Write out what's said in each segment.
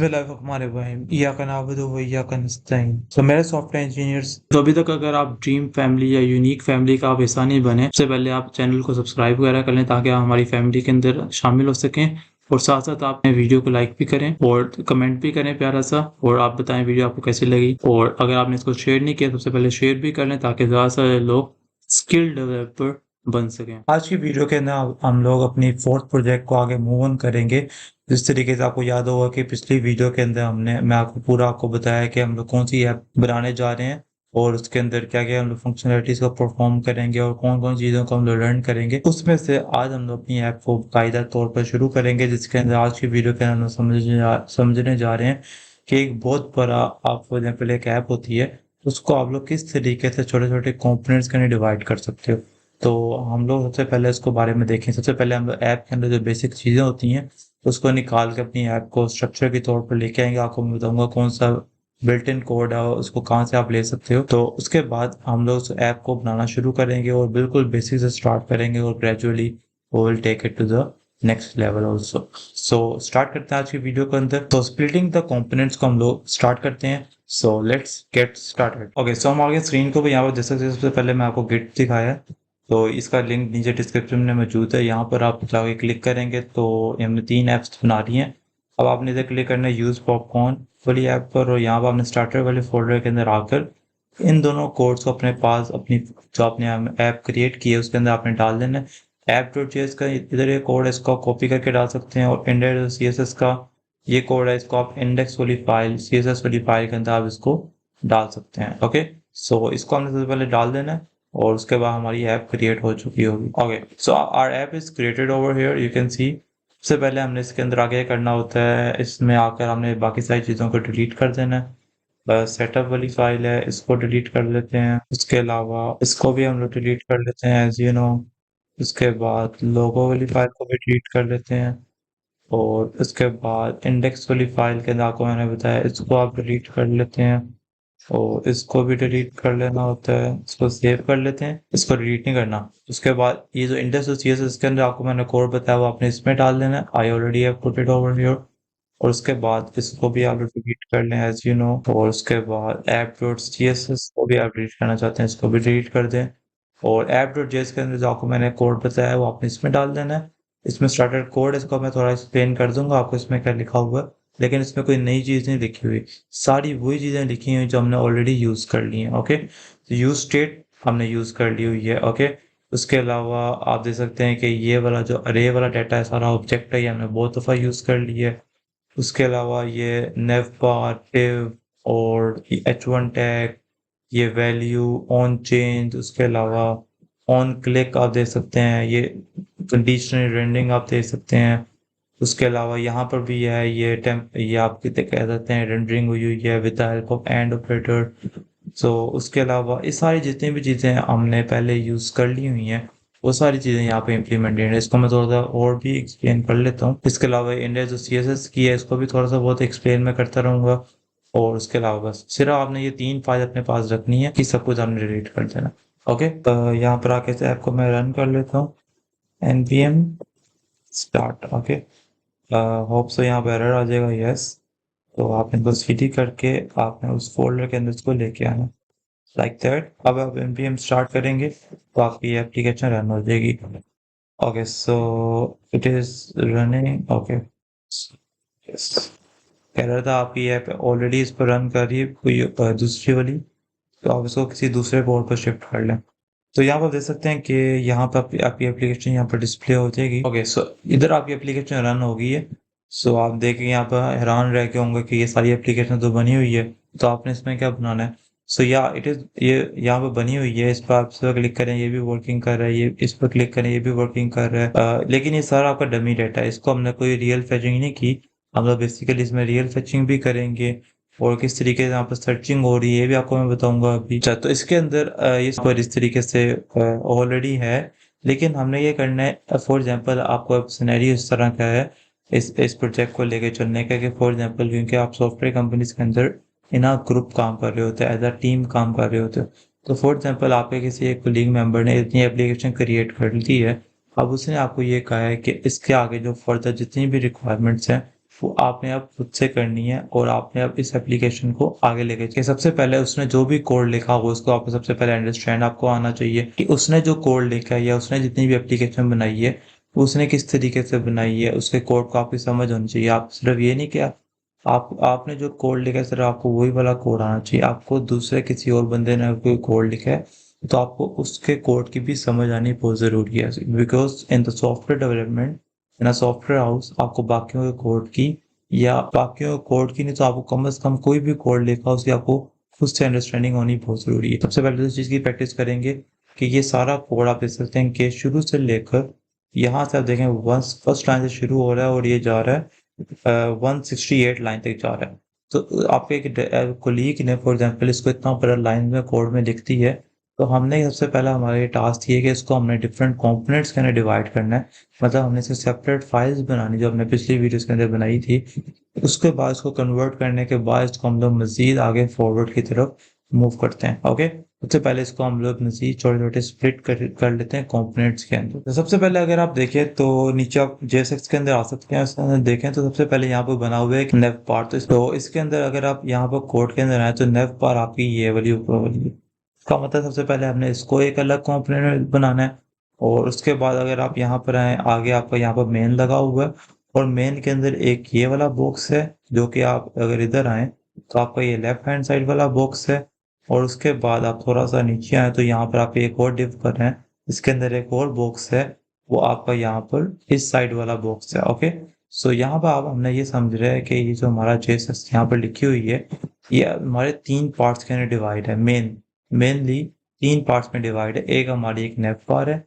बिस्मिल्लाहिर्रहमानिर्रहीम इय्याका नअबुदु व इय्याका नस्तईन। तो मेरे सॉफ्टवेयर इंजीनियर्स, तो अभी तक अगर आप ड्रीम फैमिली या यूनिक फैमिली का आप हिस्सा नहीं बने, सबसे पहले आप चैनल को सब्सक्राइब वगैरह कर लें ताकि आप हमारी फैमिली के अंदर शामिल हो सकें। और साथ साथ आप वीडियो को लाइक भी करें और कमेंट भी करें प्यारा सा, और आप बताएं वीडियो आपको कैसी लगी। और अगर आपने इसको शेयर नहीं किया, सबसे पहले शेयर भी कर लें ताकि ज़्यादा से ज़्यादा लोग स्किल डेवलपर बन सकें। आज की वीडियो के अंदर हम लोग अपनी फोर्थ प्रोजेक्ट को आगे मूव ऑन करेंगे। जिस तरीके से आपको याद होगा कि पिछली वीडियो के अंदर मैं आपको बताया कि हम लोग कौन सी ऐप बनाने जा रहे हैं और उसके अंदर क्या क्या हम लोग फंक्शनलिटीज को परफॉर्म करेंगे और कौन कौन चीज़ों को हम लोग लर्न करेंगे। उसमें से आज हम लोग अपनी ऐप को कायदा तौर पर शुरू करेंगे, जिसके अंदर आज की वीडियो के अंदर हम लोग समझने जा रहे हैं कि एक बहुत बड़ा, आप फॉर एग्जाम्पल एक ऐप होती है, उसको आप लोग किस तरीके से छोटे छोटे कंपोनेंट्स के अंदर डिवाइड कर सकते हो। तो हम लोग सबसे पहले इसको बारे में देखें। सबसे पहले हम लोग ऐप के अंदर जो बेसिक चीज़ें होती हैं उसको निकाल के अपनी ऐप को स्ट्रक्चर के तौर पर लेके आएंगे। आपको मैं बताऊंगा कौन सा बिल्ट इन कोड है और उसको कहाँ से आप ले सकते हो। तो उसके बाद हम लोग उस ऐप को बनाना शुरू करेंगे और बिल्कुल बेसिक से स्टार्ट करेंगे और ग्रेजुअली वो will take it to the next level also. So start करते हैं आज की वीडियो के अंदर। तो स्प्लिटिंग द कंपोनेंट्स को हम लोग स्टार्ट करते हैं। So let's get started. Okay, so हम आगे स्क्रीन को भी यहाँ पर देख सकते हैं। सबसे पहले मैं आपको गिट दिखाया, तो इसका लिंक नीचे डिस्क्रिप्शन में मौजूद है। यहाँ पर आप जाके क्लिक करेंगे तो हमने 3 ऐप्स बना रही हैं। अब आपने इधर क्लिक करना है यूज़ पॉपकॉर्न वाली ऐप पर, और यहाँ पर आपने स्टार्टर वाले फोल्डर के अंदर आकर इन दोनों कोड्स को अपने पास, अपनी जो आपने ऐप क्रिएट की है उसके अंदर आपने डाल देना है। app.js का इधर ये कोड है, इसको आप कॉपी करके डाल सकते हैं। और इंडेक्स CSS का ये कोड है, इसको आप इंडेक्स वाली फाइल, CSS वाली फाइल के अंदर आप इसको डाल सकते हैं। ओके, सो इसको हमने सबसे पहले डाल देना है और उसके बाद हमारी ऐप क्रिएट हो चुकी होगी। Okay, so our app is created over here, you can see. सबसे पहले हमने इसके अंदर आगे करना होता है, इसमें आकर हमने बाकी सारी चीज़ों को डिलीट कर देना है। बस सेटअप वाली फाइल है, इसको डिलीट कर लेते हैं। उसके अलावा इसको भी हम लोग डिलीट कर लेते हैं एज यू नो। उसके बाद लोगो वाली फाइल को भी डिलीट कर लेते हैं। और उसके बाद इंडेक्स वाली फाइल के अंदर आपको मैंने बताया, इसको आप डिलीट कर लेते हैं और इसको भी डिलीट कर लेना होता है। इसको सेव कर लेते हैं, इसको डिलीट नहीं करना। उसके बाद ये जो इंडेक्स और CSS इसके अंदर आपको मैंने कोड बताया वो आपने इसमें डाल देना है। I already have put it over here. और उसके बाद इसको भी आप डिलीट कर लें एज यू नो। और उसके बाद app.css को भी आप डिलीट करना चाहते हैं, इसको भी डिलीट कर दें। और app.js के अंदर जो आपको मैंने कोड बताया वो आपने इसमें डाल देना है। इसमें स्टार्टर कोड, इसको मैं थोड़ा एक्सप्लेन कर दूंगा आपको इसमें क्या लिखा हुआ है, लेकिन इसमें कोई नई चीज़ नहीं लिखी हुई, सारी वही चीज़ें लिखी हुई जो हमने ऑलरेडी यूज़ कर ली हैं। ओके, तो यूज स्टेट हमने यूज़ कर ली हुई है। ओके, उसके अलावा आप देख सकते हैं कि ये वाला जो अरे वाला डाटा है, सारा ऑब्जेक्ट है, ये हमने बहुत दफ़ा यूज़ कर लिया है। उसके अलावा ये navbar, div और h1 टैग, ये वैल्यू ऑन चेंज, उसके अलावा ऑन क्लिक आप देख सकते हैं, ये कंडीशनल रेंडरिंग आप देख सकते हैं। उसके अलावा यहाँ पर भी है ये आप कितने कह सकते हैं रेंडरिंग हुई हुई है with the help of and operator. So उसके अलावा ये सारी जितनी भी चीज़ें हमने पहले यूज़ कर ली हुई हैं वो सारी चीज़ें यहाँ पे इम्प्लीमेंटेड है। इसको मैं थोड़ा सा और भी एक्सप्लेन कर लेता हूँ। इसके अलावा इंडिया जो CSS की है इसको भी थोड़ा सा बहुत एक्सप्लेन मैं करता रहूँगा। और उसके अलावा बस सिर्फ आपने ये 3 फाइल अपने पास रखनी है कि सब कुछ आपने डिलीट कर देना। ओके, तो यहाँ पर आके से ऐप को मैं रन कर लेता हूँ। npm start. Okay, hope so यहाँ पर एरर आ जाएगा। यस, तो आप इनको सीडी करके आपने उस फोल्डर के अंदर इसको लेके आना लाइक दैट। अब आप npm स्टार्ट करेंगे तो आपकी एप्लीकेशन रन हो जाएगी। Okay, so it is running. Okay, yes, कह रहा था आपकी ऐप ऑलरेडी इस पर रन कर रही है कोई दूसरी वाली, तो आप इसको किसी दूसरे बोर्ड पर शिफ्ट कर लें। तो यहाँ पर देख सकते हैं कि यहाँ पर आपकी एप्लीकेशन यहाँ पर डिस्प्ले हो जाएगी। ओके, सो इधर आपकी एप्लीकेशन रन हो गई है। सो आप देखें यहाँ पर हैरान रह के होंगे कि ये सारी एप्लीकेशन तो बनी हुई है, तो आपने इसमें क्या बनाना है। सो या इट इज़ ये यहाँ पर बनी हुई है, इस पर आप इस पर क्लिक करें ये भी वर्किंग कर रहा है, ये इस पर क्लिक करें ये भी वर्किंग कर रहा है। लेकिन ये सारा आपका डमी डाटा है, इसको हमने कोई रियल फैचिंग नहीं की। हम लोग बेसिकली इसमें रियल फैचिंग भी करेंगे और किस तरीके से यहाँ पर सर्चिंग हो रही है ये भी आपको मैं बताऊंगा अभी। अच्छा, तो इसके अंदर ये पर इस तरीके से ऑलरेडी है, लेकिन हमने ये करना है। फॉर एग्जांपल आपको अब सिनेरियो इस तरह का है इस प्रोजेक्ट को लेके चलने का कि फॉर एग्जांपल क्योंकि आप सॉफ्टवेयर कंपनीज के अंदर इन अ ग्रुप काम कर रहे होते हैं, एज अ टीम काम कर रहे होते हो। तो फॉर एग्जांपल आपके किसी एक कोलीग मेंबर ने इतनी एप्लीकेशन क्रिएट कर ली है, अब उसने आपको ये कहा है कि इसके आगे जो फर्दर जितनी भी रिक्वायरमेंट्स हैं वो आपने अब खुद से करनी है और आपने अब इस एप्लीकेशन को आगे लेके चलिए। सबसे पहले उसने जो भी कोड लिखा हो उसको आपको सबसे पहले अंडरस्टैंड आपको आना चाहिए कि उसने जो कोड लिखा है या उसने जितनी भी एप्लीकेशन बनाई है उसने किस तरीके से बनाई है, उसके कोड को आपकी समझ होनी चाहिए। आप सिर्फ ये नहीं कि आपने जो कोड लिखा है सिर्फ आपको वही वाला कोड आना चाहिए। आपको दूसरे किसी और बंदे ने कोई कोड लिखा है तो आपको उसके कोड की भी समझ आनी बहुत ज़रूरी है, because in the software development in a software house आपको बाकियों के कोड की या बाकियों के कोड की नहीं तो आपको कम से कम कोई भी कोड लिखा हो उसकी आपको खुद से अंडरस्टैंडिंग होनी बहुत ज़रूरी है। सबसे पहले तो इस चीज़ की प्रैक्टिस करेंगे कि ये सारा कोड आप देख सकते हैं कि शुरू से लेकर यहाँ से आप देखें वंस फर्स्ट लाइन से शुरू हो रहा है और ये जा रहा है 168 लाइन तक जा रहा है। तो आपके एक कोलीग ने फॉर एग्जांपल इसको इतना बड़ा लाइन में कोड में लिखती है तो हमने सबसे पहला हमारा ये टास्क ये है कि इसको हमने डिफरेंट कंपोनेंट्स के अंदर डिवाइड करना है। मतलब हमने इसे सेपरेट फाइल्स बनानी जो हमने पिछली वीडियोस के अंदर बनाई थी। उसके बाद इसको कन्वर्ट करने के बाद इसको हम लोग मजीद आगे फॉरवर्ड की तरफ मूव करते हैं। ओके, सबसे पहले इसको हम लोग मजीद छोटे छोटे स्प्लिट कर लेते हैं कंपोनेंट्स के अंदर। तो सबसे पहले अगर आप देखें तो नीचे आप JSX के अंदर आ सकते हैं, उसके अंदर देखें तो सबसे पहले यहाँ पर बना हुआ है एक नेव पार। तो इसके अंदर अगर आप यहाँ पर कोड के अंदर आए तो नेव पार आपकी ये वाली ऊपर वाली का मतलब सबसे पहले हमने इसको एक अलग कंपोनेंट बनाना है। और उसके बाद अगर आप यहाँ पर आए आगे आपका यहाँ पर मेन लगा हुआ है और मेन के अंदर एक ये वाला बॉक्स है जो कि आप अगर इधर आए तो आपका ये लेफ्ट हैंड साइड वाला बॉक्स है। और उसके बाद आप थोड़ा सा नीचे आए तो यहाँ पर आप एक और डिव कर रहे हैं, इसके अंदर एक और बॉक्स है वो आपका यहाँ पर इस साइड वाला बॉक्स है। ओके, सो यहाँ पर आप हमने ये समझ रहे हैं कि ये जो हमारा JSX यहाँ पर लिखी हुई है ये हमारे 3 पार्ट्स के अंदर डिवाइड है। मेनली 3 पार्ट्स में डिवाइड है। एक हमारी एक नेव बार है,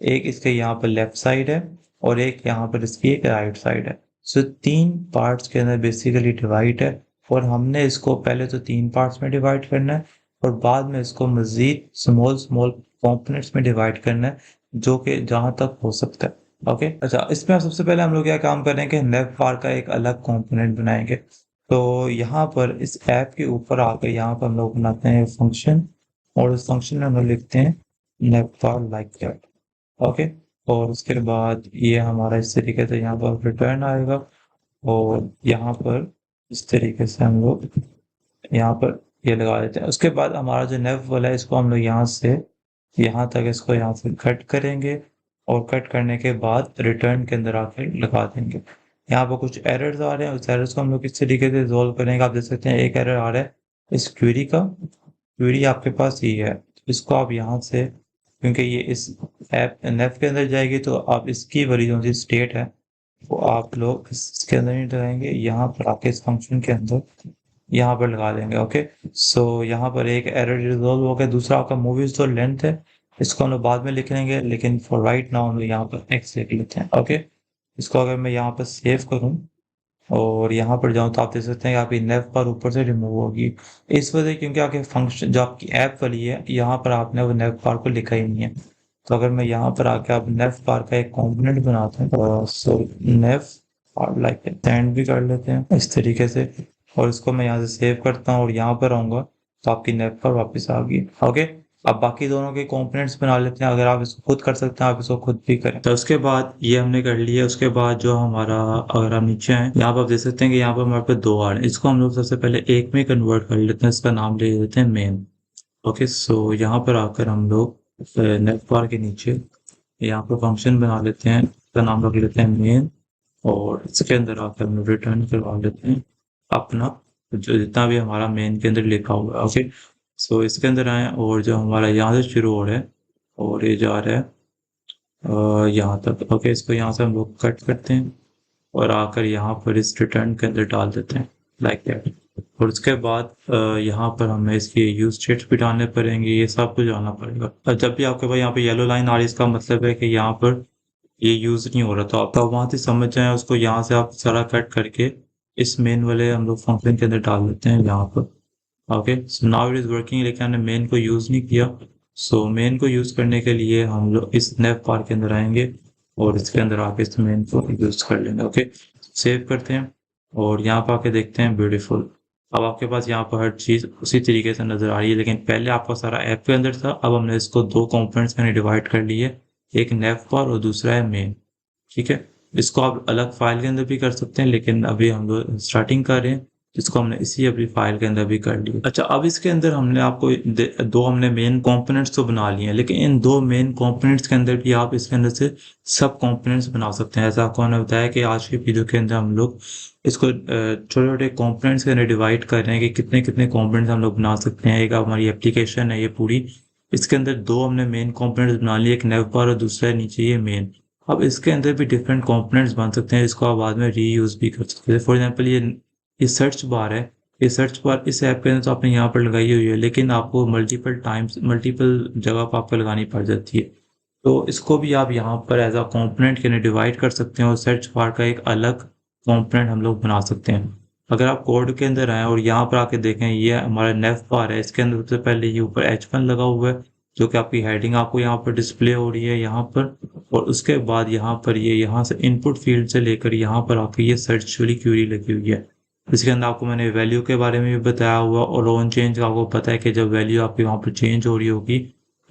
एक इसके यहाँ पर लेफ्ट साइड है और एक यहाँ पर इसकी एक राइट साइड है। सो 3 पार्ट्स के अंदर बेसिकली डिवाइड है और हमने इसको पहले तो 3 पार्ट्स में डिवाइड करना है और बाद में इसको मजीद स्मॉल स्मॉल कंपोनेंट्स में डिवाइड करना है जो कि जहाँ तक हो सकता है। ओके, अच्छा इसमें अब सबसे पहले हम लोग क्या काम करेंगे, नेव बार का एक अलग कंपोनेंट बनाएंगे। तो यहाँ पर इस ऐप के ऊपर आकर यहाँ पर हम लोग बनाते हैं फंक्शन और उस फंक्शन में हम लोग लिखते हैं नेवबार लाइक दैट। ओके, और उसके बाद ये हमारा इस तरीके से यहाँ पर रिटर्न आएगा और यहाँ पर इस तरीके से हम लोग यहाँ पर ये लगा देते हैं। उसके बाद हमारा जो नेव वाला है इसको हम लोग यहाँ से यहाँ तक इसको यहाँ से कट करेंगे और कट करने के बाद रिटर्न के अंदर आकर लगा देंगे। यहाँ पर कुछ एरर्स आ रहे हैं, उस एरर्स को हम लोग किस तरीके से रिजॉल्व करेंगे आप देख सकते हैं। एक एरर आ रहा है इस क्वेरी का, क्वेरी आपके पास ये है, इसको आप यहाँ से क्योंकि ये इस ऐप नेव के अंदर जाएगी तो आप इसकी वाली जो सी स्टेट है वो आप लोग इसके अंदर नहीं लगाएंगे, यहाँ पर आके इस फंक्शन के अंदर यहाँ पर लगा देंगे। ओके, सो यहाँ पर एक एरर रिजॉल्व हो गया। दूसरा आपका मूवीज जो लेंथ है इसको हम लोग बाद में लिख लेंगे, लेकिन फॉर राइट नाउ हम लोग यहाँ पर एक्स लिख लेते हैं। ओके, इसको अगर मैं यहाँ पर सेव करूँ और यहाँ पर जाऊँ तो आप देख सकते हैं कि आपकी नेव बार ऊपर से रिमूव होगी इस वजह क्योंकि आपके फंक्शन जो आपकी ऐप वाली है यहाँ पर आपने वो नेव बार को लिखा ही नहीं है। तो अगर मैं यहाँ पर आके आप नेव बार का एक कंपोनेंट बनाते हैं सो नेव बार लाइक सेंड भी कर लेते हैं इस तरीके से और इसको मैं यहाँ से सेव करता हूँ और यहाँ पर आऊँगा तो आपकी नेव बार वापस आ गई। ओके, अब बाकी दोनों के कंपोनेंट्स बना लेते हैं। अगर आप इसको खुद कर सकते हैं आप इसको खुद भी करें। तो उसके बाद ये हमने कर लिया। उसके बाद जो हमारा अगर हम नीचे हैं यहाँ पर आप देख सकते हैं कि यहाँ पर हमारे पास 2 आ रहे हैं, इसको हम लोग सबसे पहले एक में कन्वर्ट कर लेते हैं, इसका नाम ले देते हैं मेन। ओके, सो यहाँ पर आकर हम लोग नेव बार के नीचे यहाँ पर फंक्शन बना लेते हैं, इसका नाम रख लेते हैं मेन और इसके अंदर आकर हम रिटर्न करवा लेते हैं अपना जो जितना भी हमारा मेन के अंदर लिखा हुआ है। ओके, सो इसके अंदर आए और जो हमारा यहाँ से शुरू हो रहा है और ये जा रहा है यहाँ तक। ओके, इसको यहाँ से हम लोग कट करते हैं और आकर यहाँ पर इस रिटर्न के अंदर डाल देते हैं लाइक दैट। और उसके बाद यहाँ पर हमें इसकी यूज स्टेट्स भी डालने पड़ेंगे, ये सब कुछ डालना पड़ेगा। और जब भी आपके पास यहाँ पे येलो लाइन आ रही है इसका मतलब है कि यहाँ पर ये यूज नहीं हो रहा, तो आप वहाँ से समझ जाए उसको। यहाँ से आप सारा कट करके इस मेन वाले हम लोग फंक्शन के अंदर डाल देते हैं यहाँ पर। Okay, so now it is working, लेकिन हमने मेन को यूज नहीं किया। सो मेन को यूज करने के लिए हम लोग इस नेव बार के अंदर आएंगे और इसके अंदर आके इस मेन को यूज कर लेंगे। ओके, सेव करते हैं और यहाँ पर आके देखते हैं ब्यूटीफुल। अब आपके पास यहाँ पर हर चीज उसी तरीके से नजर आ रही है, लेकिन पहले आपका सारा ऐप के अंदर था, अब हमने इसको 2 कंपोनेंट्स में डिवाइड कर लिए, एक नेव बार और दूसरा है मेन। ठीक है, इसको आप अलग फाइल के अंदर भी कर सकते हैं, लेकिन अभी हम लोग स्टार्टिंग कर रहे हैं, इसको हमने इसी अपनी फाइल के अंदर भी कर लिया। अच्छा, अब इसके अंदर हमने आपको दो हमने मेन कंपोनेंट्स तो बना लिए हैं, लेकिन इन दो मेन कंपोनेंट्स के अंदर भी आप इसके अंदर से सब कंपोनेंट्स बना सकते हैं। ऐसा आपको हमने बताया कि आज के वीडियो के अंदर हम लोग इसको छोटे छोटे कंपोनेंट्स के अंदर डिवाइड कर रहे हैं कि कितने कितने कंपोनेंट्स हम लोग बना सकते हैं। एक हमारी एप्लीकेशन है ये पूरी, इसके अंदर दो हमने मेन कंपोनेंट्स बना लिए, एक नेव बार और दूसरा है नीचे ये मेन। अब इसके अंदर भी डिफरेंट कंपोनेंट्स बन सकते हैं, इसको आप बाद में रीयूज भी कर सकते हैं। फॉर एग्जांपल ये सर्च बार है, ये सर्च बार इस ऐप के अंदर तो आपने यहाँ पर लगाई हुई है, लेकिन आपको मल्टीपल टाइम्स मल्टीपल जगह पर आपको लगानी पड़ जाती है। तो इसको भी आप यहाँ पर एज अ कंपोनेंट के अंदर डिवाइड कर सकते हैं और सर्च बार का एक अलग कंपोनेंट हम लोग बना सकते हैं। अगर आप कोड के अंदर आए और यहाँ पर आके देखें, ये हमारा नेव बार है, इसके अंदर सबसे पहले ये ऊपर H1 लगा हुआ है, जो कि आपकी हेडिंग आपको यहाँ पर डिस्प्ले हो रही है यहाँ पर। और उसके बाद यहाँ पर ये यहाँ से इनपुट फील्ड से लेकर यहाँ पर आपकी ये सर्च वाली क्यूरी लगी हुई है। इसके अंदर आपको मैंने वैल्यू के बारे में भी बताया हुआ, और ऑन चेंज का आपको पता है कि जब वैल्यू आपकी वहाँ पर चेंज हो रही होगी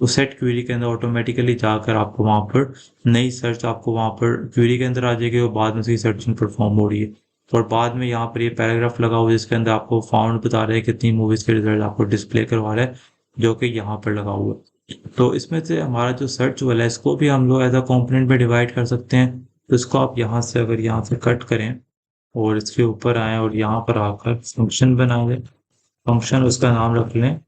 तो सेट क्यूरी के अंदर ऑटोमेटिकली जाकर आपको वहाँ पर नई सर्च आपको वहाँ पर क्यूरी के अंदर आ जाएगी और बाद में उसकी सर्चिंग परफॉर्म हो रही है। और बाद में यहाँ पर ये पैराग्राफ लगा हुआ है जिसके अंदर आपको फाउंड बता रहे हैं कितनी मूवीज के रिजल्ट आपको डिस्प्ले करवा रहा है, जो कि यहाँ पर लगा हुआ है। तो इसमें से हमारा जो सर्च वाला है इसको भी हम लोग एज अ कॉम्पोनेंट में डिवाइड कर सकते हैं। तो इसको आप यहाँ से अगर यहाँ से कट करें और इसके ऊपर आए और यहाँ पर आकर फंक्शन बना दें, फंक्शन उसका नाम रख लें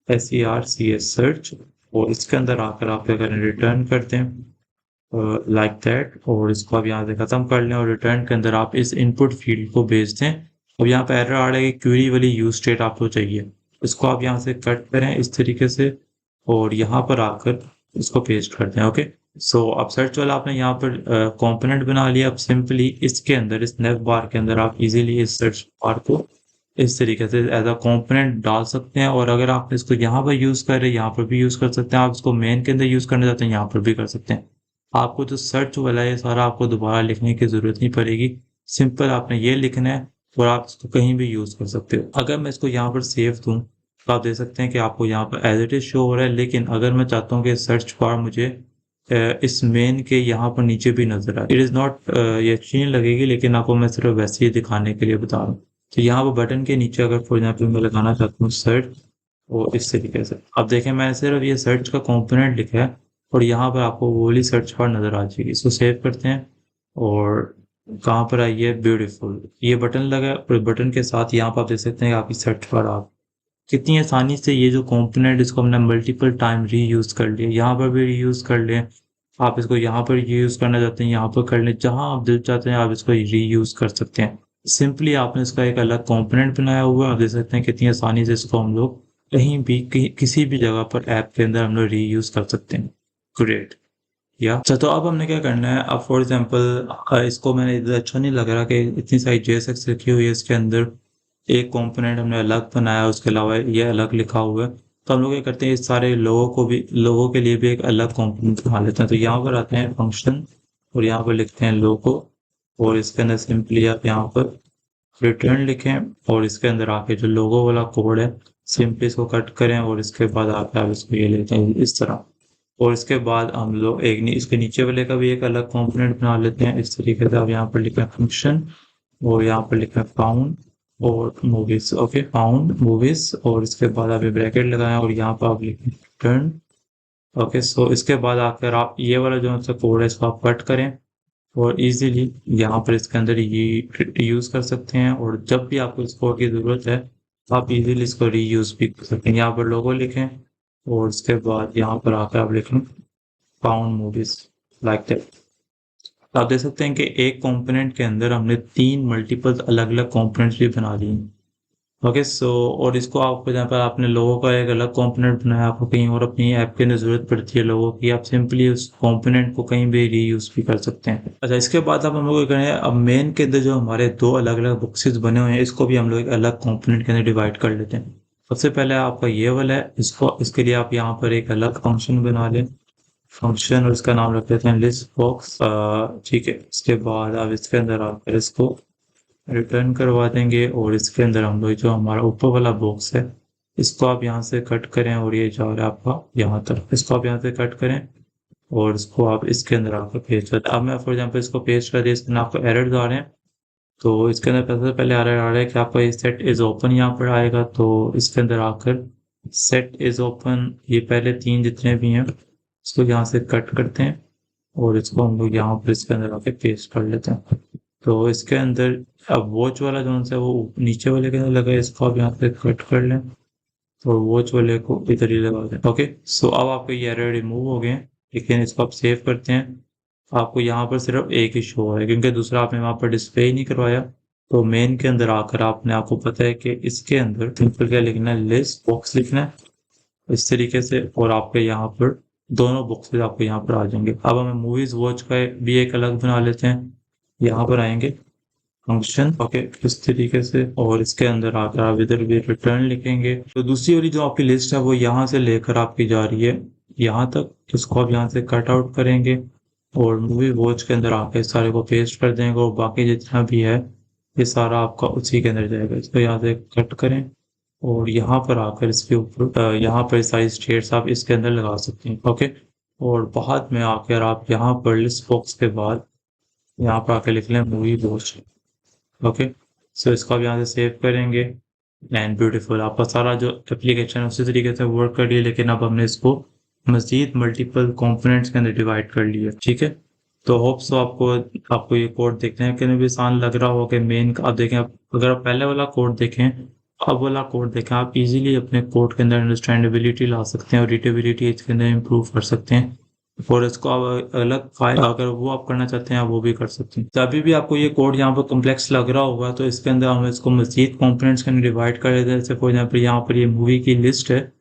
SERCS सर्च, और इसके अंदर आकर आप क्या करें, रिटर्न करते हैं लाइक दैट, और इसको आप यहाँ से खत्म कर लें और रिटर्न के अंदर आप इस इनपुट फील्ड को भेज दें। अब यहाँ पे एरर आ रहा है कि क्वेरी वाली यूज स्टेट आपको चाहिए, इसको आप यहाँ से कट करें इस तरीके से और यहाँ पर आकर इसको पेस्ट करते हैं। ओके, सो अब सर्च वाला आपने यहाँ पर कंपोनेंट बना लिया। अब सिंपली इसके अंदर इस नेव बार के अंदर आप इजीली इस सर्च बार को इस तरीके से एज अ कंपोनेंट डाल सकते हैं, और अगर आप इसको यहाँ पर यूज कर रहे हैं यहाँ पर भी यूज कर सकते हैं, आप इसको मेन के अंदर यूज करना चाहते हैं यहाँ पर भी कर सकते हैं। आपको जो सर्च वाला है सारा आपको दोबारा लिखने की जरूरत नहीं पड़ेगी, सिंपल आपने ये लिखना है और आप इसको कहीं भी यूज कर सकते हो। अगर मैं इसको यहाँ पर सेव दूं तो आप देख सकते हैं कि आपको यहाँ पर एज इट इज शो हो रहा है, लेकिन अगर मैं चाहता हूँ कि सर्च बार मुझे इस मेन के यहाँ पर नीचे भी नजर आए, इट इज नॉट ये अच्छी नहीं लगेगी, लेकिन आपको मैं सिर्फ वैसे ही दिखाने के लिए बता रहा हूँ। तो यहाँ पर बटन के नीचे अगर फॉर एग्जाम्पल मैं लगाना चाहता हूँ सर्च, और इस तरीके से अब देखें मैंने सिर्फ ये सर्च का कंपोनेंट लिखा है और यहाँ पर आपको वो वाली सर्च बार नजर आ जाएगी। इसको सेव करते हैं और कहाँ पर आई है, ब्यूटीफुल ये बटन लगा है, और बटन के साथ यहाँ पर आप देख सकते हैं आपकी सर्च बार आप कितनी आसानी से ये जो कंपोनेंट इसको हमने मल्टीपल टाइम री यूज कर लिया, यहाँ पर भी री यूज कर लें, आप इसको यहाँ पर यूज करना चाहते हैं यहाँ पर कर लें, जहां आप दिल चाहते हैं आप इसको री यूज कर सकते हैं। सिंपली आपने इसका एक अलग कंपोनेंट बनाया हुआ है, आप देख सकते हैं कितनी आसानी से इसको हम लोग कहीं भी किसी भी जगह पर ऐप के अंदर हम लोग री यूज कर सकते हैं। ग्रेट या अच्छा, तो अब हमने क्या करना है, अब फॉर एग्जांपल इसको मैंने इधर अच्छा नहीं लग रहा कि इतनी सारी JSX लिखी हुई है, इसके अंदर एक कंपोनेंट हमने अलग बनाया, उसके अलावा ये अलग लिखा हुआ है। तो हम लोग क्या करते हैं, इस सारे लोगों के लिए भी एक अलग कंपोनेंट बना लेते हैं। तो यहाँ पर आते हैं फंक्शन और यहाँ पर लिखते हैं लोगो, और इसके अंदर सिंपली आप यहाँ पर रिटर्न लिखें और इसके अंदर आके जो लोगो वाला कोड है सिंपली इसको कट करें और इसके बाद आके आप इसको ये लेते हैं इस तरह। और इसके बाद हम लोग इसके नीचे वाले का भी एक अलग कंपोनेंट बना लेते हैं इस तरीके से। आप यहाँ पर लिखें फंक्शन और यहाँ पर लिखें फाउंड और मूवीज, ओके फाउंड मूवीज, और इसके बाद आप ब्रैकेट लगाएं और यहाँ पर आप लिखें रिटर्न। ओके, सो इसके बाद आकर आप ये वाला जो सा कोड है इसको आप कट करें और इजीली यहाँ पर इसके अंदर ये यूज कर सकते हैं, और जब भी आपको इस कोड की जरूरत है आप इजीली इसको रीयूज भी कर सकते हैं। यहाँ पर लोगो लिखें और उसके बाद यहाँ पर आकर आप लिखें फाउंड मूवीज लाइक दैट। तो आप देख सकते हैं कि एक कंपोनेंट के अंदर हमने 3 मल्टीपल अलग अलग कंपोनेंट्स भी बना लिए। ओके, सो और इसको आपको जहाँ पर आपने लोगों का एक अलग कंपोनेंट बनाया, आपको कहीं और अपनी ऐप के अंदर जरूरत पड़ती है लोगों की, आप सिंपली उस कंपोनेंट को कहीं भी रीयूज भी कर सकते हैं। अच्छा, इसके बाद अब हम लोग करें, अब मेन के अंदर जो हमारे 2 अलग अलग बॉक्सेस बने हुए हैं इसको भी हम लोग एक अलग कंपोनेंट के अंदर डिवाइड कर लेते हैं। सबसे पहले आपका ये वाला है, इसके लिए आप यहाँ पर एक अलग फंक्शन बना लें, फंक्शन और इसका नाम रख देते हैं लिस्ट बॉक्स। ठीक है, इसके बाद आप इसके अंदर आकर इसको रिटर्न करवा देंगे और इसके अंदर हम लोग जो हमारा ऊपर वाला बॉक्स है इसको आप यहाँ से कट करें और ये जा रहा है आपका यहाँ तक, इसको आप यहाँ से कट करें और इसको आप इसके अंदर आकर पेस्ट करते हैं। अब मैं फॉर एग्जांपल इसको पेस्ट कर दिया, इसके अंदर आपको एरर्स आ रहे हैं, तो इसके अंदर सबसे पहले आ रहा है कि आपका ये सेट इज ओपन यहाँ पर आएगा, तो इसके अंदर आकर सेट इज ओपन, ये पहले 3 जितने भी हैं इसको यहाँ से कट करते हैं और इसको हम लोग यहाँ पर इसके अंदर आके पेस्ट कर लेते हैं। तो इसके अंदर अब वॉच वाला जो है वो नीचे वाले के अंदर लगा है, इसको आप यहाँ से कट कर लें और वॉच वाले को इधर ही लगा दें। ओके, सो अब आपके ये एरर रिमूव हो गए हैं, लेकिन इसको आप सेव करते हैं। आपको यहाँ पर सिर्फ एक ही शो हो है क्योंकि दूसरा आपने वहाँ पर डिस्प्ले ही नहीं करवाया। तो मेन के अंदर आकर आपको पता है कि इसके अंदर सिंपल क्या लिखना है, लिस्ट बॉक्स लिखना है इस तरीके से, और आपके यहाँ पर दोनों बॉक्सेस आपको यहाँ पर आ जाएंगे। अब हमें मूवीज वॉच का भी एक अलग बना लेते हैं, यहाँ पर आएंगे फंक्शन, ओके, इस तरीके से, और इसके अंदर आकर आप इधर भी रिटर्न लिखेंगे। तो दूसरी वाली जो आपकी लिस्ट है वो यहाँ से लेकर आपकी जा रही है यहाँ तक, इसको आप यहाँ से कट आउट करेंगे और मूवी वॉच के अंदर आके सारे को पेस्ट कर देंगे और बाकी जितना भी है ये सारा आपका उसी के अंदर जाएगा। इसको यहाँ से कट करें और यहाँ पर आकर इसके ऊपर यहाँ पर सारी स्टेट्स आप इसके अंदर लगा सकते हैं। ओके, और बाद में आकर आप यहाँ पर लिस्ट बॉक्स के बाद यहाँ पर आकर लिख लें मूवी वॉच। ओके, सो इसको आप यहाँ से सेव करेंगे एंड ब्यूटीफुल, आपका सारा जो एप्लीकेशन है उसी तरीके से वर्क कर लिया, लेकिन अब हमने इसको मजीद मल्टीपल कंपोनेंट्स के अंदर डिवाइड कर लिया। ठीक है, तो होप सो आपको ये कोड देखने के भी आसान लग रहा होगा। मेन आप देखें, अगर आप पहले वाला कोड देखें, अब वाला कोड देखें, आप इजीली अपने कोड के अंदर अंडरस्टैंडेबिलिटी ला सकते हैं और रीडेबिलिटी इसके अंदर इम्प्रूव कर सकते हैं, और इसको आप अलग फाइल अगर वो आप करना चाहते हैं वो भी कर सकते हैं। तो अभी भी आपको ये कोड यहाँ पर कॉम्प्लेक्स लग रहा होगा, तो इसके अंदर हम इसको मजीद कंपोनेंट्स के अंदर डिवाइड कर देते हैं। जैसे फॉर एग्जाम्पल यहाँ पर ये मूवी की लिस्ट है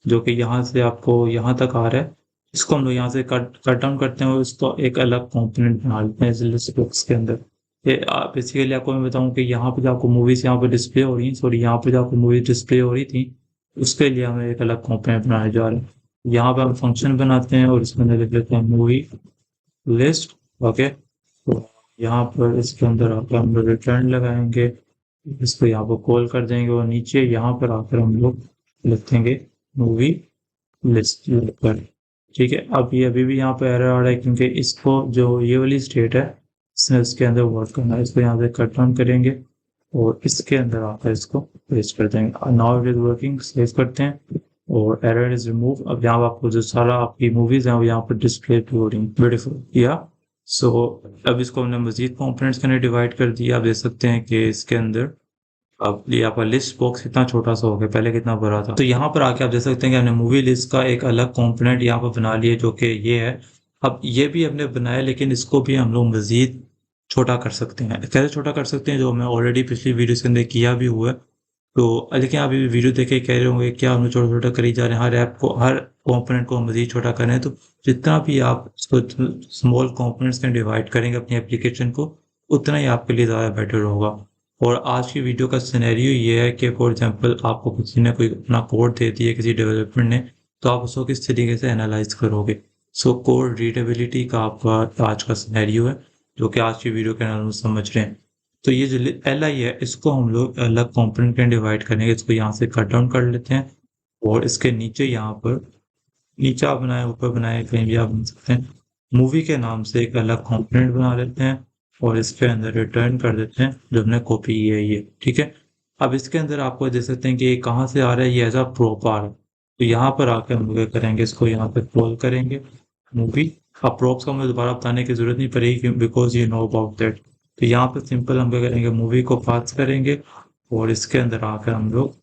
जो कि यहाँ से आपको यहाँ तक आ रहा है, इसको हम लोग यहाँ से कट डाउन करते हैं और इसको एक अलग कंपोनेंट बना लेते हैं इस लिस्ट बॉक्स के अंदर। ये बेसिकली आपको मैं बताऊँ कि यहाँ पे जो आपको मूवीज यहाँ पे डिस्प्ले हो रही हैं, सॉरी यहाँ पे जो आपको मूवीज डिस्प्ले हो रही थी उसके लिए हमें एक अलग कंपोनेंट बनाने जा रहे हैं। यहाँ पे हम फंक्शन बनाते हैं और इसके अंदर लिख लेते हैं मूवी लिस्ट। ओके, तो यहाँ पर इसके अंदर आकर हम लोग रिटर्न लगाएंगे, इसको यहाँ पर कॉल कर देंगे और नीचे यहाँ पर आकर हम लोग लिख देंगे मूवी लिस्ट पर। ठीक है, अब ये अभी भी यहाँ पे एरर आ रहा है क्योंकि इसको जो ये वाली स्टेट है इसने इसके अंदर वर्क करना है। इसको यहाँ से कट डाउन करेंगे और इसके अंदर आकर इसको पेस्ट कर देंगे। Now it is working, save करते हैं और एरर इज रिमूव। अब यहाँ आपको जो सारा आपकी मूवीज हैं वो यहाँ पर डिस्प्ले भी हो रही हैं। ब्यूटीफुल, या सो अब इसको हमने मजीद कंपोनेंट्स के अंदर डिवाइड कर दिया। आप देख सकते हैं कि इसके अंदर अब ये आपका लिस्ट बॉक्स कितना छोटा सा हो गया, पहले कितना बड़ा था। तो यहाँ पर आके आप देख सकते हैं कि हमने मूवी लिस्ट का एक अलग कंपोनेंट यहाँ पर बना लिया जो कि ये है। अब ये भी हमने बनाया, लेकिन इसको भी हम लोग मजीद छोटा कर सकते हैं। कैसे छोटा कर सकते हैं, जो हमें ऑलरेडी पिछली वीडियो के अंदर किया भी हुआ है। तो लेकिन आप ये वीडियो देख के कह रहे होंगे क्या हम छोटा छोटा करी जा रहे हैं, हर ऐप को, हर कॉम्पोनेंट को मजीद छोटा करें। तो जितना भी आप इसको स्मॉल कॉम्पोनेंट्स में डिवाइड करेंगे अपनी एप्लीकेशन को, उतना ही आपके लिए ज़्यादा बेटर होगा। और आज की वीडियो का सिनेरियो ये है कि फॉर एग्जांपल आपको किसी ने कोई अपना कोड दे दिया किसी डेवलपर ने, तो आप उसको किस तरीके से एनालाइज करोगे। सो कोड रीडेबिलिटी का आपका आज का सिनेरियो है जो कि आज की वीडियो के अंदर समझ रहे हैं। तो ये जो एल आई है इसको हम लोग अलग कंपोनेंट में डिवाइड करेंगे। इसको यहाँ से कट डाउन कर लेते हैं और इसके नीचे यहाँ पर नीचे आप बनाए ऊपर बनाए कहीं भी आप बना सकते हैं, मूवी के नाम से एक अलग कंपोनेंट बना लेते हैं और इसके अंदर रिटर्न कर देते हैं जो हमने कॉपी किया है ये। ठीक है, अब इसके अंदर आपको देख सकते हैं कि ये कहाँ से आ रहा है, ये एज अ प्रोप आ रहा है। तो यहाँ पर आकर हम लोग करेंगे, इसको यहाँ पर कॉल करेंगे मूवी। अब प्रोप्स का मुझे दोबारा बताने की जरूरत नहीं पड़ेगी because you know about that. तो यहाँ पर सिंपल हम क्या करेंगे, मूवी को पास करेंगे और इसके अंदर आकर हम लोग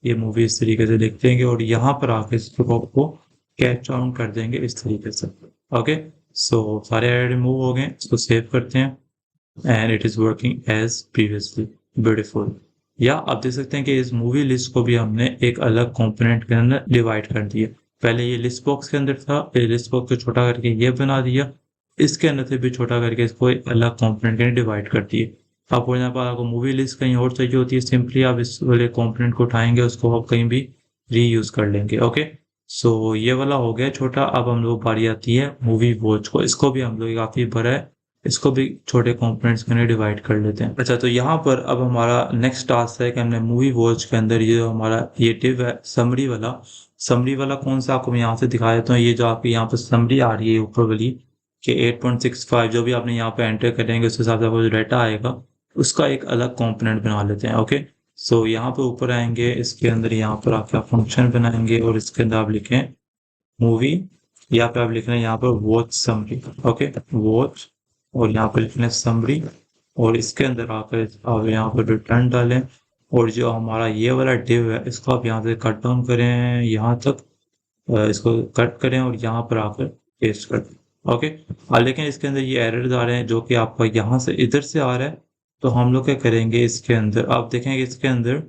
ये मूवी इस तरीके से लिख देंगे और यहाँ पर आकर इस प्रोप को कैच डाउन कर देंगे इस तरीके से। ओके, सो सारे एरर रिमूव हो गए, इसको सेव करते हैं and it is working as previously. Beautiful, या आप देख सकते हैं कि इस मूवी लिस्ट को भी हमने एक अलग कंपोनेंट के अंदर डिवाइड कर दिया। पहले ये लिस्ट बॉक्स के अंदर था, ये लिस्ट बॉक्स को छोटा करके ये बना दिया, इसके अंदर से भी छोटा करके इसको एक अलग कंपोनेंट के अंदर डिवाइड कर दिए। आप फॉर एग्जाम्पल आपको मूवी लिस्ट कहीं और चाहिए होती है, सिंपली आप इस वाले कंपोनेंट को उठाएंगे, उसको आप कहीं भी रीयूज कर लेंगे। ओके, सो ये वाला हो गया छोटा। अब हम लोग बारी आती है मूवी वॉच को, इसको भी हम लोग काफी बड़ा है, इसको भी छोटे कंपोनेंट्स में डिवाइड कर लेते हैं। अच्छा, तो यहाँ पर अब हमारा नेक्स्ट टास्क है कि हमने मूवी वॉच के अंदर ये जो हमारा ये डिव है समरी वाला, समरी वाला कौन सा आपको मैं यहाँ से दिखा देता हूँ। ये जो आपकी यहाँ पर समरी आ रही है ऊपर वाली कि 8.65 जो भी आपने यहाँ पे एंटर करेंगे उस हिसाब से आपको जो डाटा आएगा उसका एक अलग कंपोनेंट बना लेते हैं। ओके, सो यहाँ पे ऊपर आएंगे, इसके अंदर यहाँ पर आप क्या फंक्शन बनाएंगे और इसके अंदर आप लिखें मूवी, यहाँ पे आप लिख रहे हैं यहाँ पर वॉच समरी। ओके, वॉच, और यहाँ पे लिख रहे हैं समरी, और इसके अंदर आप यहाँ पर रिटर्न डालें, और जो हमारा ये वाला डिव है इसको आप यहाँ से कट डाउन करें यहाँ तक, इसको कट करें और यहाँ पर आकर पेस्ट कर दें। ओके, लेकिन इसके अंदर ये एरर्स आ रहे हैं जो कि आपका यहाँ से इधर से आ रहा है, तो हम लोग क्या करेंगे, इसके अंदर आप देखेंगे इसके अंदर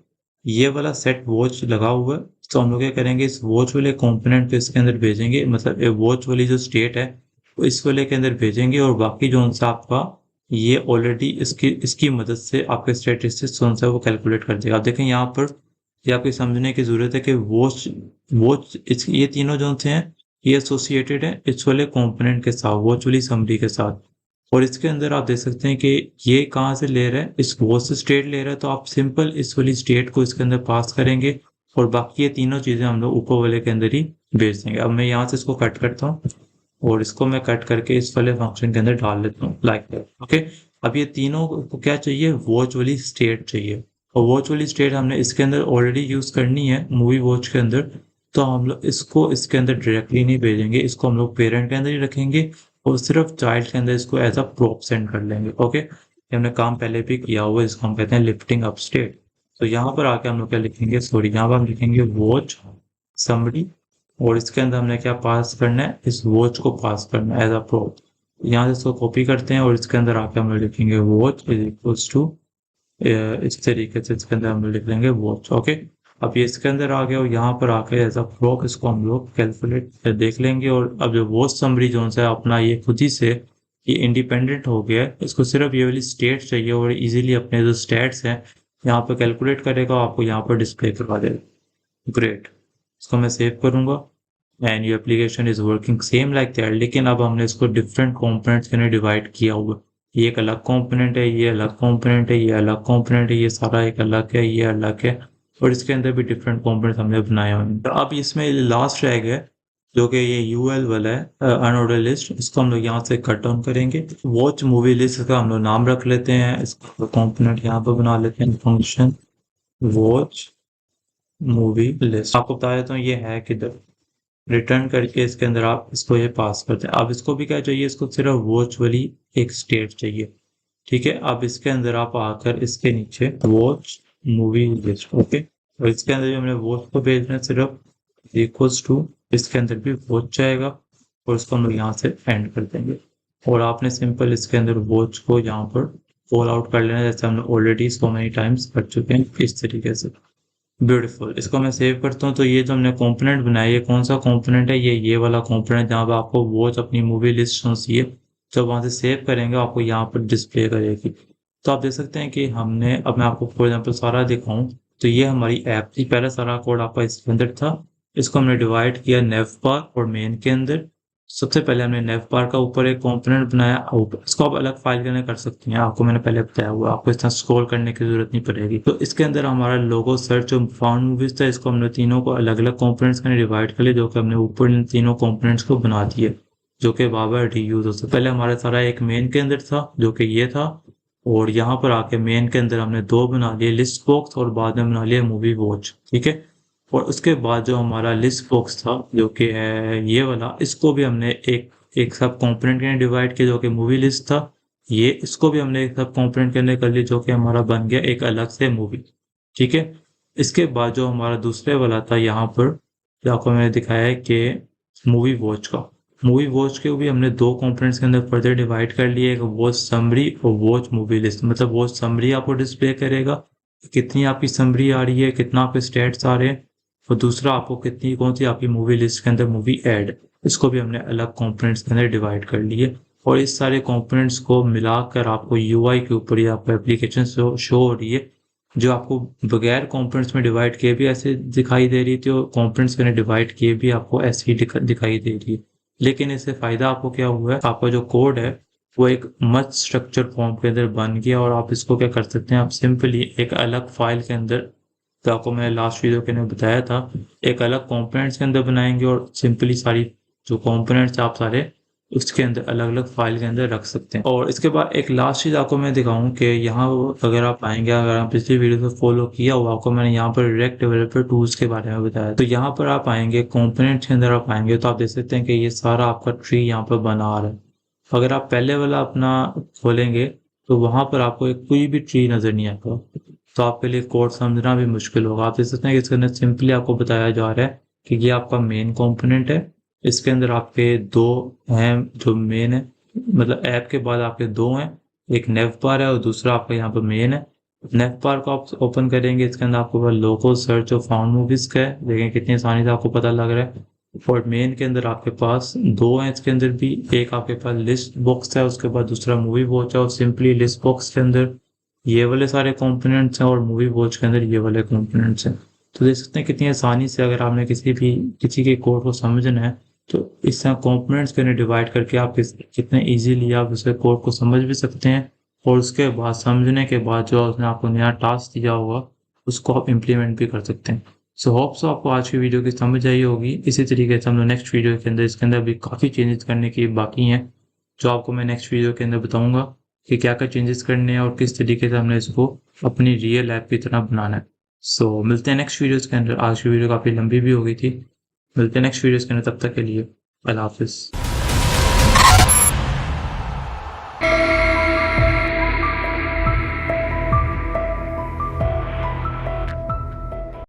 ये वाला सेट वॉच लगा हुआ है, तो हम लोग क्या करेंगे इस वॉच वाले कंपोनेंट को इसके अंदर भेजेंगे, मतलब वॉच वाली जो स्टेट है वो इस वाले के अंदर भेजेंगे, और बाकी जो सा आपका ये ऑलरेडी इसकी मदद से आपके स्टेटिस्टिक्स कौन सा वो कैलकुलेट कर देगा। आप देखें यहाँ पर ये आपको समझने की जरूरत है कि वॉच वॉच ये तीनों जो हैं ये एसोसिएटेड है इस वाले कंपोनेंट के साथ, वॉच वाली समरी के साथ, और इसके अंदर आप देख सकते हैं कि ये कहाँ से ले रहा है, इस वॉच से स्टेट ले रहा है, तो आप सिंपल इस वाली स्टेट को इसके अंदर पास करेंगे और बाकी ये तीनों चीजें हम लोग ऊपर वाले के अंदर ही भेज देंगे। अब मैं यहाँ से इसको कट करता हूँ और इसको मैं कट करके इस वाले फंक्शन के अंदर डाल लेता हूँ लाइक दैट। ओके, अब ये तीनों को क्या चाहिए, वॉच वाली स्टेट चाहिए, और वॉच वाली स्टेट हमने इसके अंदर ऑलरेडी यूज करनी है मूवी वॉच के अंदर, तो हम लोग इसको इसके अंदर डायरेक्टली नहीं भेजेंगे, इसको हम लोग पेरेंट के अंदर ही रखेंगे और सिर्फ चाइल्ड के अंदर इसको एज अ प्रॉप सेंड कर लेंगे। ओके, ये हमने काम पहले भी किया हुआ है, इसको हम कहते हैं लिफ्टिंग अप स्टेट। तो यहाँ पर आके हम लोग क्या लिखेंगे, सॉरी यहाँ पर हम लिखेंगे वॉच समरी, और इसके अंदर हमने क्या पास करना है, इस वॉच को पास करना है एज अ प्रॉप। यहाँ से इसको कॉपी करते हैं और इसके अंदर आके हम लोग लिखेंगे वॉच इज इक्वल्स टू, इस तरीके से इसके अंदर हम लोग लिख लेंगे वॉच। ओके, अब ये इसके अंदर आ गया और यहाँ पर आके एज अ प्रॉप इसको हम लोग कैलकुलेट देख लेंगे, और अब जो वॉच समरी जो है अपना ये खुद ही से ये इंडिपेंडेंट हो गया है, इसको सिर्फ ये वाली स्टेट चाहिए और इजीली अपने जो स्टेट्स हैं यहाँ पर कैलकुलेट करेगा, आपको यहाँ पर डिस्प्ले करवा देगा। ग्रेट, इसको मैं सेव करूंगा and your application is working same like that, लेकिन अब हमने इसको डिफरेंट कंपोनेंट्स के अंदर डिवाइड किया हुआ, ये एक अलग कंपोनेंट है, ये अलग कंपोनेंट है, ये अलग कंपोनेंट है, ये सारा एक अलग है, ये अलग है, और इसके अंदर भी डिफरेंट कंपोनेंट्स हमने बनाए हुए हैं। तो अब इसमें लास्ट रह गया जो कि ये यूएल वाला है अनऑर्डर लिस्ट, इसको हम लोग यहाँ से कट डाउन करेंगे। वॉच मूवी लिस्ट का हम लोग नाम रख लेते हैं, इसका कंपोनेंट यहाँ पर बना लेते हैं फंक्शन वॉच मूवी लिस्ट। आपको बता देता हूँ ये है किधर, रिटर्न करके इसके अंदर आप इसको ये पास करते हैं। अब इसको भी क्या चाहिए, इसको सिर्फ वॉच वाली एक स्टेट चाहिए, ठीक है। अब इसके अंदर आप आकर इसके नीचे वॉच मूवी लिस्ट, ओके, और इसके अंदर भी हमने वॉच को भेजना है सिर्फ इक्वल्स टू, इसके अंदर भी वॉच जाएगा और इसको हम लोग यहाँ से एंड कर देंगे, और आपने सिंपल इसके अंदर वॉच को यहाँ पर कॉल आउट कर लेना जैसे हमने ऑलरेडी सो मेनी टाइम्स कर चुके हैं इस तरीके से। ब्यूटीफुल, इसको मैं सेव करता हूँ। तो ये जो हमने कंपोनेंट बनाया, ये कौन सा कंपोनेंट है, ये वाला कंपोनेंट जहाँ पे आपको वॉच अपनी मूवी लिस्ट चाहिए, जब वहां से सेव करेंगे आपको यहाँ पर डिस्प्ले करेगी। तो आप देख सकते हैं कि हमने, अब मैं आपको फॉर एग्जाम्पल सारा दिखाऊं, तो ये हमारी ऐप थी, पहले सारा कोड आपका इसके अंदर था, इसको हमने डिवाइड किया नेव बार और मेन के अंदर। सबसे पहले हमने नेव बार का ऊपर एक कंपोनेंट बनाया, इसको आप अलग फाइल के अंदर कर सकते हैं, आपको मैंने पहले बताया हुआ, आपको इतना स्क्रॉल करने की जरूरत नहीं पड़ेगी। तो इसके अंदर हमारा लोगो सर्च और फाउंड मूवीज था, इसको हमने तीनों को अलग अलग कंपोनेंट्स के अंदर डिवाइड कर लिया, जो कि हमने ऊपर इन तीनों कंपोनेंट्स को बना दिए जो कि बार रीयूज हो सकता। पहले हमारा सारा एक मेन के अंदर था जो कि ये था, और यहाँ पर आके मेन के अंदर हमने दो बना लिए, लिस्ट बॉक्स और बाद में बना लिया मूवी वॉच, ठीक है। और उसके बाद जो हमारा लिस्ट बॉक्स था जो कि है ये वाला, इसको भी हमने एक सब कंपोनेंट के अंदर डिवाइड किया जो कि मूवी लिस्ट था, ये इसको भी हमने एक सब कंपोनेंट के अंदर कर लिया जो कि हमारा बन गया एक अलग से मूवी, ठीक है। इसके बाद जो हमारा दूसरे वाला था यहाँ पर जो आपको मैंने दिखाया है कि मूवी वॉच का, मूवी वॉच के भी हमने दो कंपोनेंट्स के अंदर फर्दर डिवाइड कर लिए, एक वॉच समरी और वॉच मूवी लिस्ट। मतलब वॉच समरी आपको डिस्प्ले करेगा कितनी आपकी समरी आ रही है, कितना आपके स्टेट्स आ रहे हैं, और दूसरा आपको कितनी कौन सी आपकी मूवी लिस्ट के अंदर मूवी ऐड, इसको भी हमने अलग कंपोनेंट्स के अंदर डिवाइड कर लिए। और इस सारे कंपोनेंट्स को मिलाकर आपको यूआई के ऊपर या आपको एप्लीकेशन शो हो रही है, जो आपको बगैर कंपोनेंट्स में डिवाइड किए भी ऐसे दिखाई दे रही थी और कंपोनेंट्स में डिवाइड किए भी आपको ऐसे ही दिखाई दे रही है। लेकिन इससे फायदा आपको क्या हुआ है, आपका जो कोड है वो एक मच स्ट्रक्चर फॉर्म के अंदर बन गया, और आप इसको क्या कर सकते हैं, आप सिंपली एक अलग फाइल के अंदर तो आपको मैंने लास्ट वीडियो के अंदर बताया था, एक अलग कंपोनेंट्स के अंदर बनाएंगे और सिंपली सारी जो कंपोनेंट्स आप सारे उसके अंदर अलग अलग फाइल के अंदर रख सकते हैं। और इसके बाद एक लास्ट चीज़ आपको मैं दिखाऊं कि यहाँ अगर आप आएंगे, अगर आप पिछली वीडियो से फॉलो किया हुआ, आपको मैंने यहाँ पर रिएक्ट डेवलपर टूल्स के बारे में बताया। तो यहाँ पर आप आएंगे, कंपोनेंट्स के अंदर आप आएंगे तो आप देख सकते हैं कि ये सारा आपका ट्री यहाँ पर बना आ रहा है। अगर आप पहले वाला अपना खोलेंगे तो वहां पर आपको एक कोई भी ट्री नजर नहीं आता, तो आपके लिए कोड समझना भी मुश्किल होगा। आप देख सकते हैं कि इसके अंदर सिंपली आपको बताया जा रहा है कि ये आपका मेन कंपोनेंट है, इसके अंदर आपके दो हैं जो मेन है, मतलब ऐप के बाद आपके दो हैं, एक नेव बार है और दूसरा आपका यहाँ पर मेन है। नेव बार को आप ओपन करेंगे, इसके अंदर आपको लोकल सर्च और फाउंड मूवीज का है, देखें कितनी आसानी से आपको पता लग रहा है। और मेन के अंदर आपके पास दो हैं, इसके अंदर भी एक आपके पास लिस्ट बॉक्स है, उसके बाद दूसरा मूवी वॉच है। और सिंपली लिस्ट बॉक्स के अंदर ये वाले सारे कंपोनेंट्स हैं और मूवी वॉच के अंदर ये वाले कंपोनेंट्स हैं। तो देख सकते हैं कितनी आसानी से अगर आपने किसी के कोड को समझना है तो इस तरह कंपोनेंट्स के अंदर डिवाइड करके आप कितने इजीली आप उसके कोड को समझ भी सकते हैं। और उसके बाद समझने के बाद जो उसने आपको नया टास्क दिया होगा उसको आप इम्प्लीमेंट भी कर सकते हैं। सो होप सो आपको आज की वीडियो की समझ आई होगी। इसी तरीके से हम लोग नेक्स्ट वीडियो के अंदर इसके अंदर भी काफ़ी चेंजेस करने की बाकी हैं, जो आपको मैं नेक्स्ट वीडियो के अंदर बताऊंगा कि क्या क्या चेंजेस करने हैं और किस तरीके से हमने इसको अपनी रियल ऐप की तरह बनाना है। सो मिलते हैं नेक्स्ट वीडियोज़ के अंदर। आज की वीडियो काफ़ी लंबी भी हो गई थी। मिलते हैं नेक्स्ट वीडियोज़ के अंदर, तब तक के लिए अल्लाह हाफिज़।